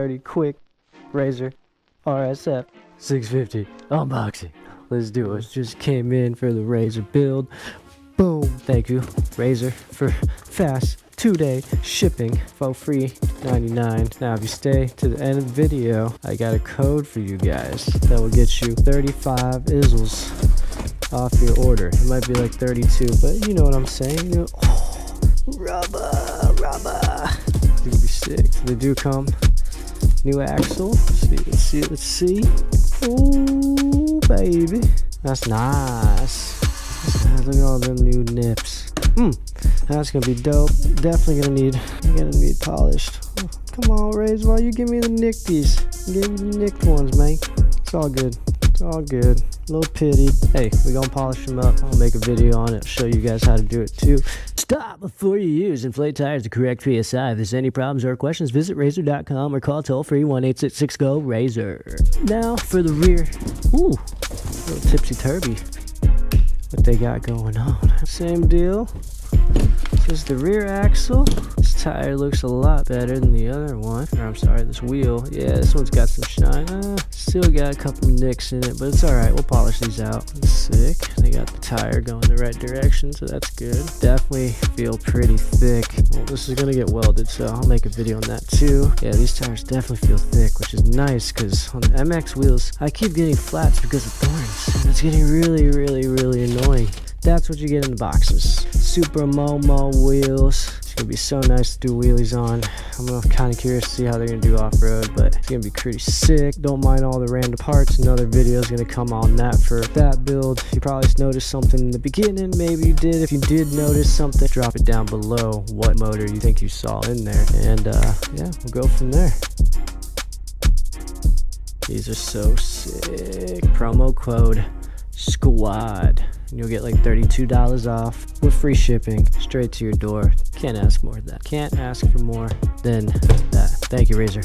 Pretty quick Razor RSF650 unboxing. Let's do it. Just came in for the Razor build. Boom. Thank you, Razor, for fast 2-day shipping for free $99. Now if you stay to the end of the video, I got a code for you guys that will get you 35 izzles off your order. It might be like 32, but you know what I'm saying. You know, rubber. It's gonna be sick. They do come. New axle. Let's see. Ooh, baby. That's nice. Look at all them new nips. That's gonna be dope. Definitely gonna need polished. Oh, come on, Razor, why you give me the nickties? Give me the nicked ones, man. It's all good. It's all good. A little pity. Hey, we gonna polish them up. I'll make a video on it. Show you guys how to do it too. Stop before you use inflate tires to correct PSI. If there's any problems or questions, visit razor.com or call toll-free 1-866-GO-RAZOR. Now for the rear. Ooh, a little tipsy-turvy. What they got going on. Same deal. This is the rear axle. This tire looks a lot better than the other one. Or I'm sorry, this wheel. Yeah, this one's got some shine. Still got a couple nicks in it, but it's alright. We'll polish these out. That's sick. They got the tire going the right direction, so that's good. Definitely feel pretty thick. Well, this is gonna get welded, so I'll make a video on that too. Yeah, these tires definitely feel thick, which is nice, because on the MX wheels, I keep getting flats because of thorns. And it's getting really annoying. That's what you get in the boxes. Super Momo wheels. It's gonna be so nice to do wheelies on. I'm kind of curious to see how they're gonna do off-road, but it's gonna be pretty sick. Don't mind all the random parts. Another video is gonna come on that for that build. You probably noticed something in the beginning. Maybe you did. If you did notice something, drop it down below what motor you think you saw in there. And yeah, we'll go from there. These are so sick. Promo code SQUAD. And you'll get like $32 off with free shipping straight to your door. Can't ask more than that. Can't ask for more than that. Thank you, Razor.